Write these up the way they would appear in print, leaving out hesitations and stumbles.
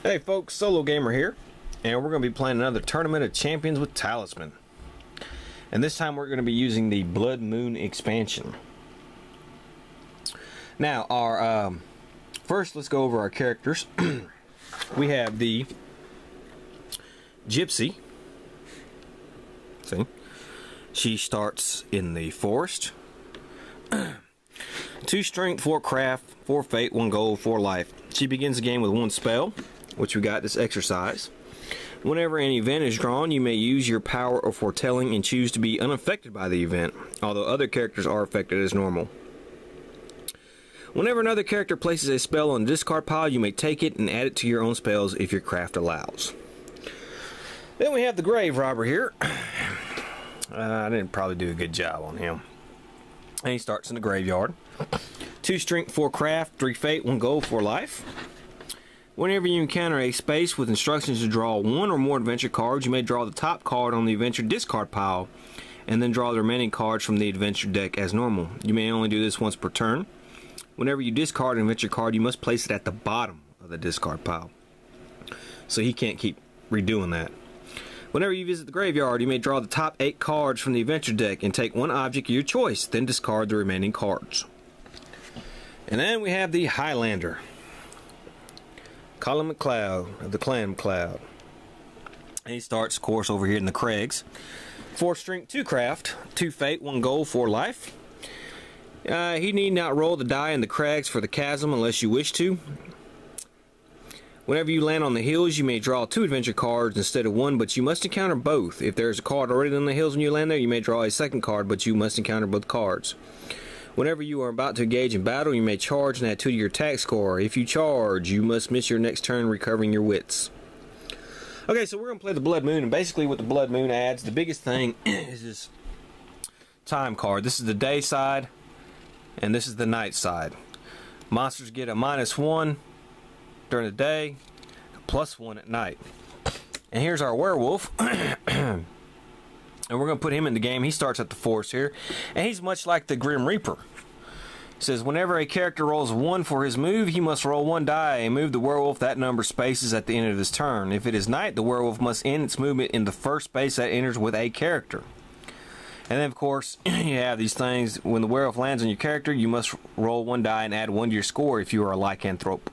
Hey folks, SoloGamer here, and we're going to be playing another Tournament of Champions with Talisman. And this time we're going to be using the Blood Moon expansion. Now, first let's go over our characters. We have the Gypsy. See? She starts in the forest. 2 strength, 4 craft, 4 fate, 1 gold, 4 life. She begins the game with 1 spell, which we got this exercise. Whenever an event is drawn, you may use your power of foretelling and choose to be unaffected by the event, although other characters are affected as normal. Whenever another character places a spell on the discard pile, you may take it and add it to your own spells if your craft allows. Then we have the Grave Robber here. I didn't probably do a good job on him. And he starts in the graveyard. 2 strength, 4 craft, 3 fate, 1 gold, 4 life. Whenever you encounter a space with instructions to draw 1 or more adventure cards, you may draw the top card on the adventure discard pile and then draw the remaining cards from the adventure deck as normal. You may only do this once per turn. Whenever you discard an adventure card, you must place it at the bottom of the discard pile, so he can't keep redoing that. Whenever you visit the graveyard, you may draw the top 8 cards from the adventure deck and take 1 object of your choice, then discard the remaining cards. And then we have the Highlander, Colin McLeod of the Clan McLeod. And he starts, of course, over here in the Craigs. 4 strength, 2 craft, 2 fate, 1 gold, 4 life. He need not roll the die in the Crags for the chasm unless you wish to. Whenever you land on the hills, you may draw 2 adventure cards instead of 1, but you must encounter both. If there is a card already on the hills when you land there, you may draw a second card, but you must encounter both cards. Whenever you are about to engage in battle, you may charge and add 2 to your attack score. If you charge, you must miss your next turn recovering your wits. Okay, so we're going to play the Blood Moon, and basically what the Blood Moon adds, the biggest thing is this time card. This is the day side, and this is the night side. Monsters get a -1 during the day, +1 at night. And here's our werewolf. And we're going to put him in the game. He starts at the forest here, and he's much like the Grim Reaper. It says whenever a character rolls 1 for his move, he must roll 1 die and move the werewolf that number of spaces at the end of his turn. If it is night, the werewolf must end its movement in the first space that enters with a character. And then, of course, you have these things. When the werewolf lands on your character, you must roll 1 die and add 1 to your score if you are a lycanthrope.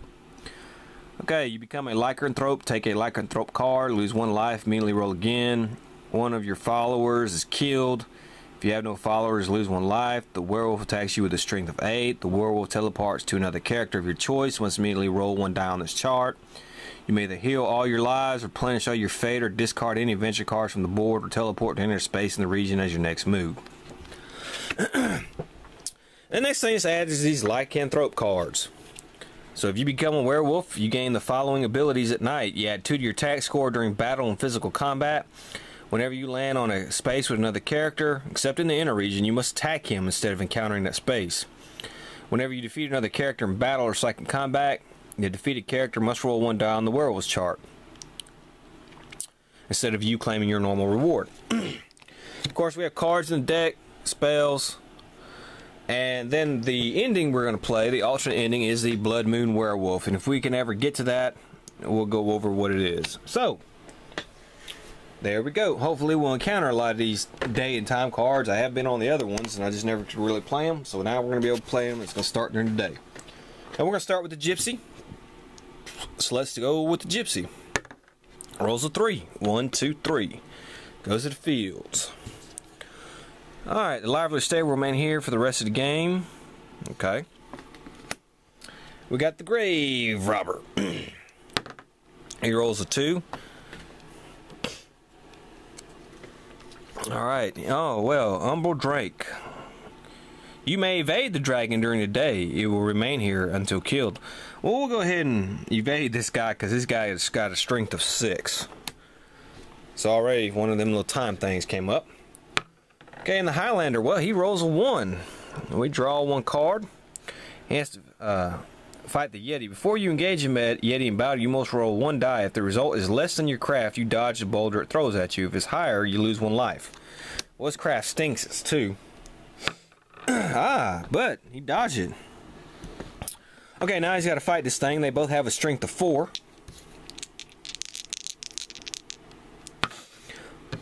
Okay, you become a lycanthrope. Take a lycanthrope card, lose 1 life, immediately roll again. 1 of your followers is killed. If you have no followers, lose 1 life. The werewolf attacks you with a strength of 8. The werewolf teleports to another character of your choice. Must immediately roll 1 die on this chart. You may either heal all your lives, replenish all your fate, or discard any adventure cards from the board, or teleport to enter space in the region as your next move. The next thing it adds is these lycanthrope cards. So if you become a werewolf, you gain the following abilities at night. You add 2 to your attack score during battle and physical combat. Whenever you land on a space with another character, except in the inner region, you must attack him instead of encountering that space. Whenever you defeat another character in battle or psychic combat, the defeated character must roll 1 die on the werewolf's chart, instead of you claiming your normal reward. Of course, we have cards in the deck, spells, and then the ending we're going to play, the alternate ending, is the Blood Moon Werewolf. And if we can ever get to that, we'll go over what it is. So, there we go. Hopefully we'll encounter a lot of these day and time cards. I have been on the other ones, and I just never could really play them. So now we're going to be able to play them. It's going to start during the day. And we're going to start with the Gypsy. So let's go with the Gypsy. Rolls a 3. 1, 2, 3. Goes to the fields. Alright, the lively stay will remain here for the rest of the game. Okay. We got the Grave Robber. He rolls a 2. Alright. Oh, well, Umbral Drake. You may evade the dragon during the day. It will remain here until killed. Well, we'll go ahead and evade this guy, because this guy has got a strength of 6. So already one of them little time things came up. Okay, and the Highlander, well, he rolls a 1. We draw 1 card. He has to fight the Yeti. Before you engage him at Yeti in battle, you must roll 1 die. If the result is less than your craft, you dodge the boulder it throws at you. If it's higher, you lose 1 life. Well, his craft stinks, it's 2. But he dodged it. Okay, now he's got to fight this thing. They both have a strength of 4.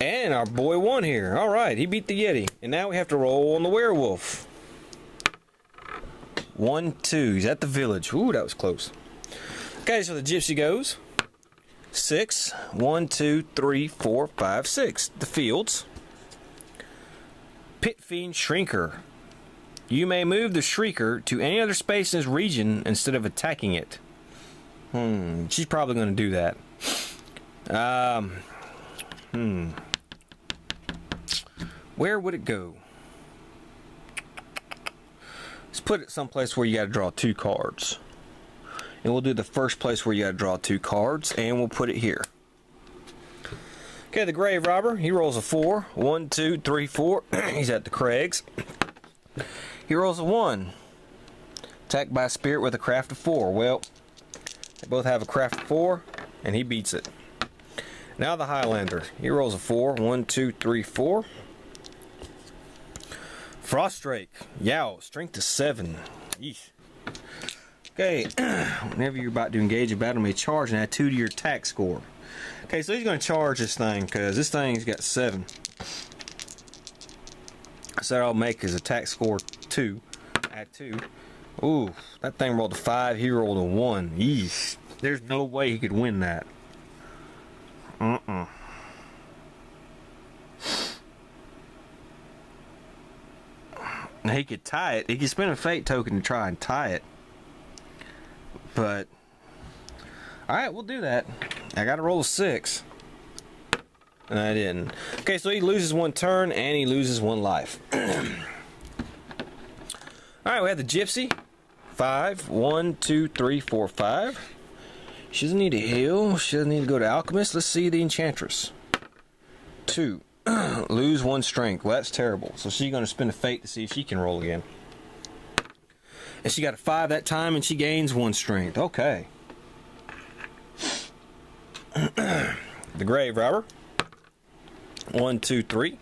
And our boy won here. Alright, he beat the Yeti. And now we have to roll on the werewolf. 1, 2. He's at the village. Ooh, that was close. Okay, so the gypsy goes 6. 1, 2, 3, 4, 5, 6. The fields. Pit Fiend Shrinker. You may move the Shrieker to any other space in this region instead of attacking it. She's probably going to do that. Where would it go? Let's put it someplace where you got to draw 2 cards. And we'll do the first place where you got to draw 2 cards, and we'll put it here. Okay, the grave robber, he rolls a 4. 1, 2, 3, 4. He's at the Craigs. He rolls a 1. Attacked by a spirit with a craft of 4. Well, they both have a craft of 4, and he beats it. Now the Highlander, he rolls a 4. 1, 2, 3, 4. Frostdrake, yow, strength of 7. Yeesh. Okay, whenever you're about to engage a battle, may charge and add 2 to your attack score. Okay, so he's going to charge this thing because this thing's got 7. So that'll make his attack score 2. Add 2. Ooh, that thing rolled a 5. He rolled a 1. Yeesh. There's no way he could win that. He could tie it. He could spend a fate token to try and tie it. But alright, we'll do that. I gotta roll a 6. And I didn't. Okay, so he loses 1 turn and he loses 1 life. Alright, we have the Gypsy. 5. 1, 2, 3, 4, 5. She doesn't need to heal. She doesn't need to go to Alchemist. Let's see the Enchantress. 2. Lose 1 strength. Well, that's terrible. So she's going to spend a fate to see if she can roll again. And she got a 5 that time, and she gains 1 strength. Okay. The grave robber. 1, 2, 3.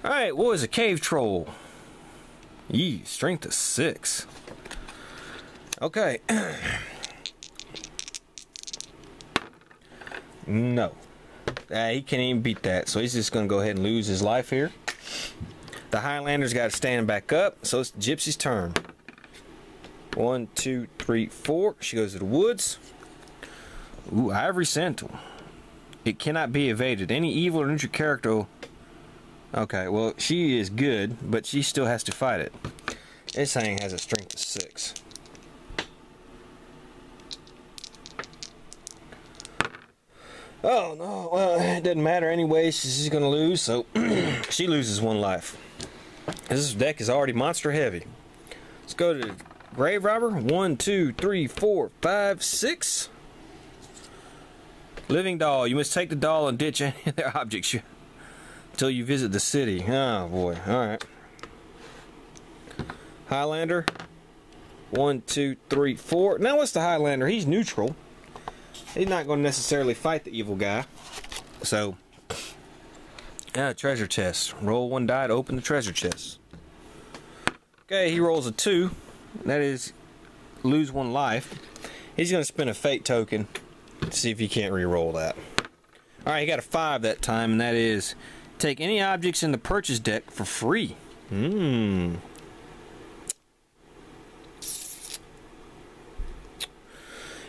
Alright, what was a cave troll? Yee, strength of 6. Okay. No. He can't even beat that, so he's just going to go ahead and lose his life here. The Highlander's got to stand back up, so it's the Gypsy's turn. 1, 2, 3, 4. She goes to the woods. Ooh, Ivory Sentinel. It cannot be evaded. Any evil or neutral character. Okay, well, she is good, but she still has to fight it. This thing has a strength of 6. Oh, no, well, it doesn't matter anyway. She's going to lose, so she loses 1 life. This deck is already monster heavy. Let's go to Grave Robber. 1, 2, 3, 4, 5, 6. Living Doll. You must take the doll and ditch any of their objects until you visit the city. Oh, boy. Alright. Highlander. 1, 2, 3, 4. Now, what's the Highlander? He's neutral. He's not going to necessarily fight the evil guy. So, treasure chest. Roll 1 die to open the treasure chest. Okay, he rolls a 2. That is, lose 1 life. He's going to spend a fate token to see if he can't re-roll that. Alright, he got a 5 that time, and that is, take any objects in the purchase deck for free.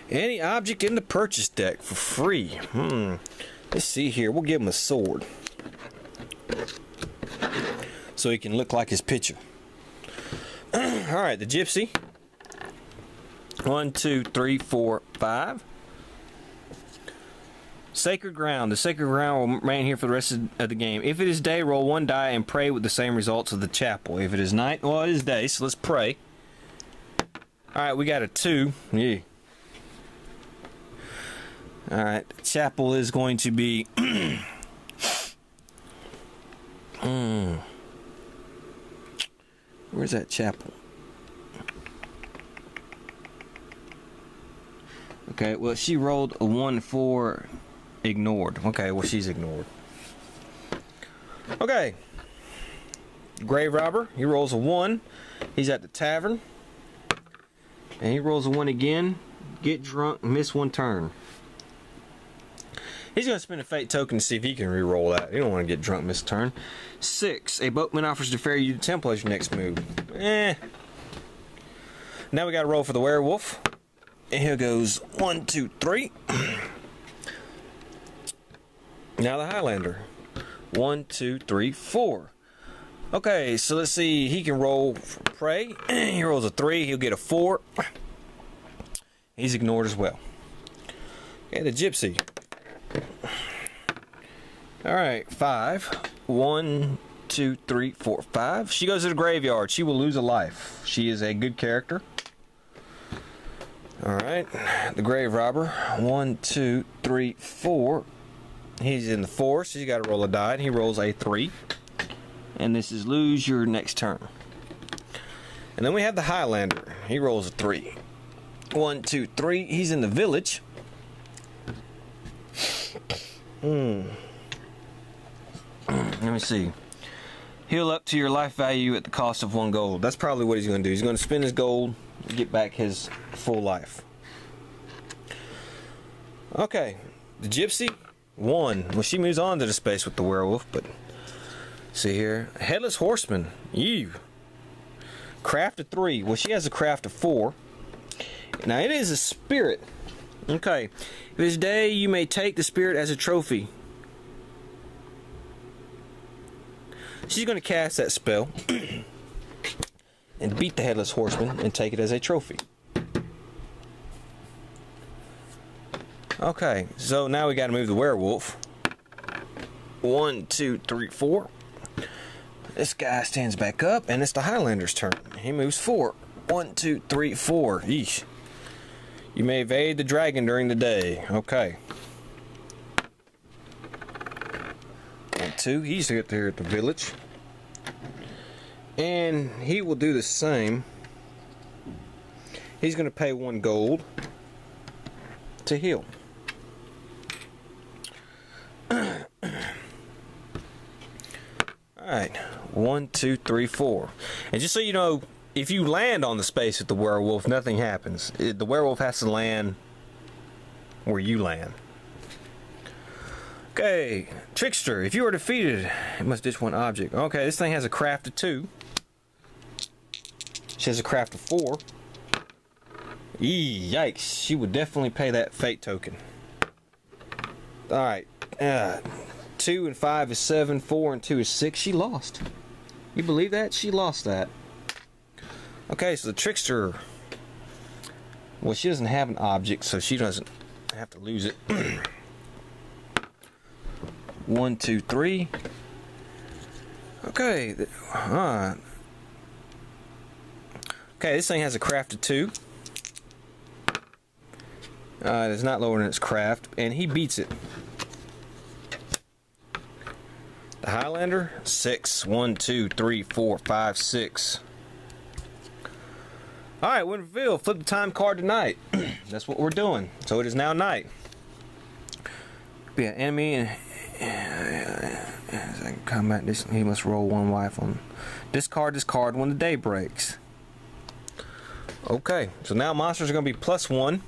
Any object in the purchase deck for free. Let's see here. We'll give him a sword, so he can look like his picture. Alright, the Gypsy. 1, 2, 3, 4, 5. Sacred Ground. The Sacred Ground will remain here for the rest of the game. If it is day, roll 1 die and pray with the same results of the chapel. If it is night, well, it is day, so let's pray. Alright, we got a 2. Yeah. Alright, chapel is going to be where's that chapel? Okay, well, she rolled a 1 for ignored. Okay, well, she's ignored. Okay. Grave Robber, he rolls a 1. He's at the tavern. And he rolls a 1 again. Get drunk, miss 1 turn. He's going to spend a fate token to see if he can re-roll that. You don't want to get drunk this turn. 6. A boatman offers to ferry you to temple as your next move. Now we got to roll for the werewolf. And here goes 1, 2, 3. Now the Highlander. 1, 2, 3, 4. Okay, so let's see. He can roll for prey. He rolls a 3. He'll get a 4. He's ignored as well. Okay, the gypsy. Alright, 5. 1, 2, 3, 4, 5. She goes to the graveyard. She will lose a life. She is a good character. Alright, the grave robber. 1, 2, 3, 4. He's in the 4, so he's got to roll a die. And he rolls a 3. And this is lose your next turn. And then we have the Highlander. He rolls a 3. 1, 2, 3. He's in the village. Let me see. Heal up to your life value at the cost of 1 gold. That's probably what he's going to do. He's going to spend his gold to get back his full life. Okay. The gypsy, 1. Well, she moves on to the space with the werewolf, but see here. Headless horseman. You. Craft of 3. Well, she has a craft of 4. Now, it is a spirit. Okay. If it's day, you may take the spirit as a trophy. She's going to cast that spell and beat the Headless Horseman and take it as a trophy. Okay, so now we got to move the werewolf. 1, 2, 3, 4. This guy stands back up, and it's the Highlander's turn. He moves 4. 1, 2, 3, 4. Yeesh. You may evade the dragon during the day. Okay. 1, 2. He's here at the village. And he will do the same. He's going to pay 1 gold to heal. Alright. 1, 2, 3, 4. And just so you know, if you land on the space with the werewolf, nothing happens. The werewolf has to land where you land. Okay, Trickster. If you are defeated, it must ditch 1 object. Okay, this thing has a craft of 2. She has a craft of 4. Yikes. She would definitely pay that fate token. Alright. 2 and 5 is 7. 4 and 2 is 6. She lost. You believe that? She lost that. Okay, so the Trickster, well, she doesn't have an object, so she doesn't have to lose it. 1, 2, 3. Okay. Okay, this thing has a craft of 2. It's not lower than its craft, and he beats it. The Highlander, 6. 1, 2, 3, 4, 5, 6. Alright, Winterville, flip the time card to night. That's what we're doing. So it is now night. Be an enemy and as I combat this, he must roll 1 life on. Discard this card when the day breaks. Okay, so now monsters are going to be +1.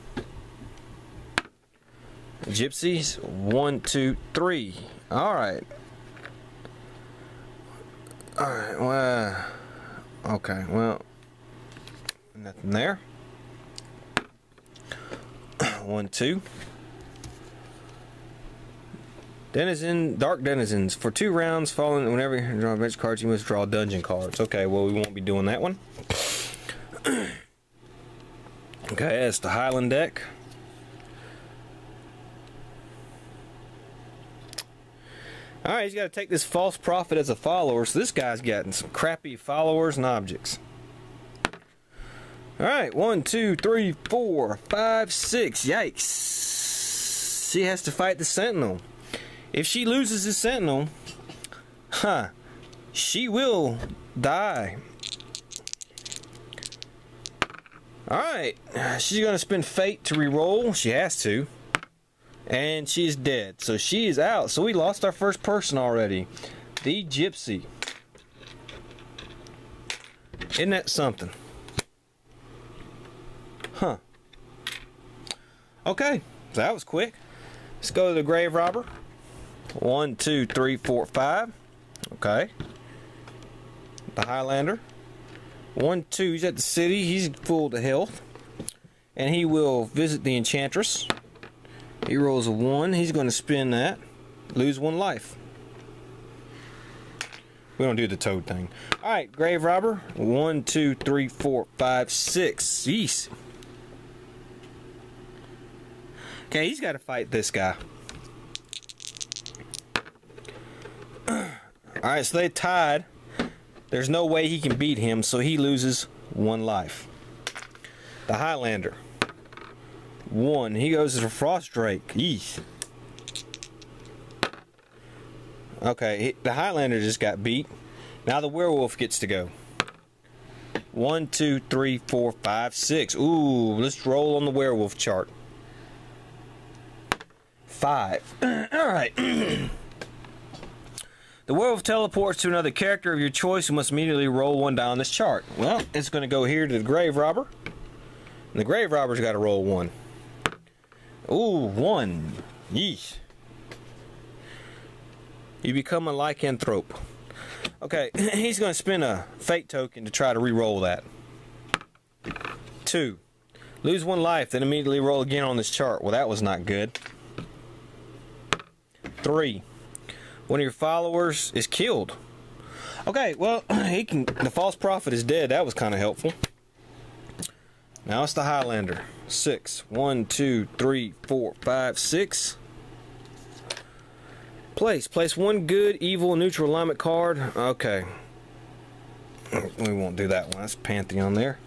Gypsies, 1, 2, 3. Alright. Alright, well. Okay, well. Nothing there. 1, 2. Denizen, Dark Denizens. For 2 rounds following, whenever you draw adventure cards, you must draw dungeon cards. Okay, well, we won't be doing that one. Okay, that's the Highland deck. Alright, he's got to take this false prophet as a follower, so this guy's gotten some crappy followers and objects. Alright, 1, 2, 3, 4, 5, 6. Yikes. She has to fight the Sentinel. If she loses the Sentinel, she will die. Alright, she's going to spend fate to re-roll. She has to. And she's dead. So she is out. So we lost our first person already. The Gypsy. Isn't that something? Huh. Okay, so that was quick. Let's go to the grave robber. 1, 2, 3, 4, 5. Okay. The Highlander. 1, 2. He's at the city. He's full to health. And he will visit the Enchantress. He rolls a 1. He's going to spin that. Lose 1 life. We don't do the toad thing. Alright, grave robber. 1, 2, 3, 4, 5, 6. Jeez. Okay, he's got to fight this guy. Alright, so they tied. There's no way he can beat him, so he loses 1 life. The Highlander. 1. He goes to Frost Drake. Yeesh. Okay, the Highlander just got beat. Now the werewolf gets to go. 1, 2, 3, 4, 5, 6. Ooh, let's roll on the werewolf chart. 5. Alright. The werewolf teleports to another character of your choice who must immediately roll 1 die on this chart. Well, it's going to go here to the grave robber. And the grave robber's got to roll 1. Ooh, 1. Yeesh. You become a lycanthrope. Okay, he's going to spend a fate token to try to re-roll that. 2. Lose 1 life, then immediately roll again on this chart. Well, that was not good. 3. One of your followers is killed. Okay, well, the false prophet is dead. That was kind of helpful. Now it's the Highlander. 6. 1, 2, 3, 4, 5, 6. Place 1 good, evil, neutral alignment card. Okay. We won't do that one. That's Pantheon there.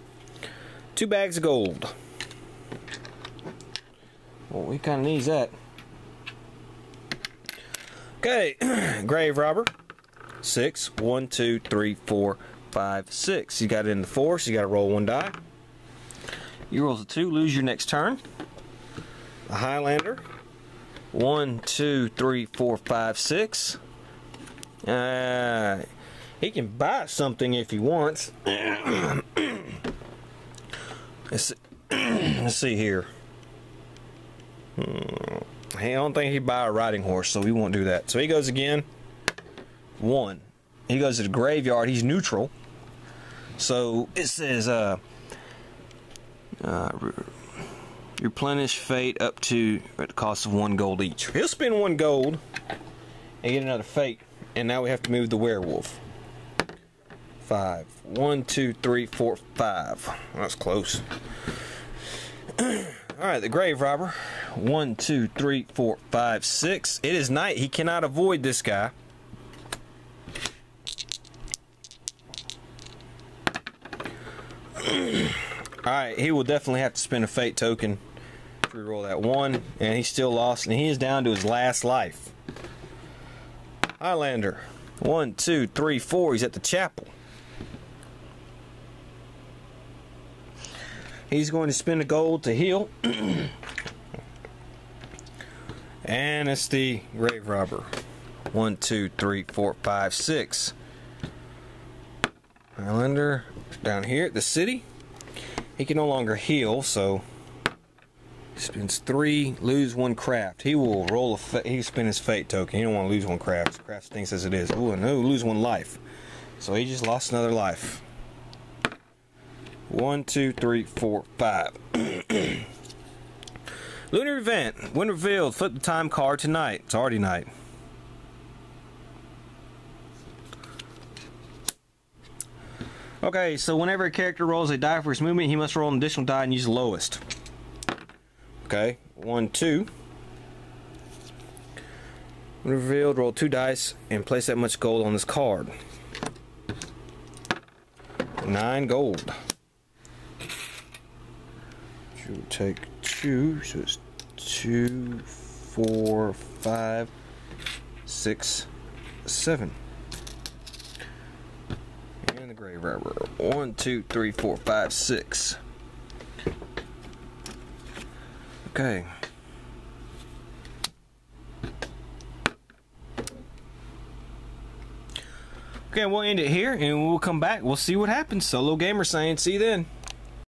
2 bags of gold. Well, we kind of need that. Okay. Grave robber. 6. 1, 2, 3, 4, 5, 6. You got it in the 4, so you got to roll 1 die. You rolls a 2, lose your next turn. A Highlander. 1, 2, 3, 4, 5, 6. He can buy something if he wants. Let's see here. I don't think he'd buy a riding horse, so we won't do that. So he goes again. 1. He goes to the graveyard. He's neutral. So it says, replenish fate up to at the cost of 1 gold each. He'll spend 1 gold and get another fate. And now we have to move the werewolf. 5. 1, 2, 3, 4, 5. That's close. Alright, the grave robber. 1, 2, 3, 4, 5, 6. It is night. He cannot avoid this guy. Alright, he will definitely have to spend a fate token to reroll that 1. And he's still lost. And he is down to his last life. Highlander. 1, 2, 3, 4. He's at the chapel. He's going to spend a gold to heal. And it's the grave robber. 1, 2, 3, 4, 5, 6. Highlander down here at the city. He can no longer heal, so he spends 3, lose 1 craft. He will roll he spend his fate token. He don't want to lose 1 craft. Craft stinks as it is. Ooh, no, lose 1 life. So he just lost another life. 1, 2, 3, 4, 5. Lunar event. When revealed, flip the time card to night. It's already night. Okay, so whenever a character rolls a die for his movement, he must roll an additional die and use the lowest. Okay, 1, 2. When revealed, roll 2 dice and place that much gold on this card. 9 gold. Should take 2, so it's 2, 4, 5, 6, 7. And the grave robber. 1, 2, 3, 4, 5, 6. Okay. Okay, we'll end it here and we'll come back. We'll see what happens. SoloGamer saying, see you then.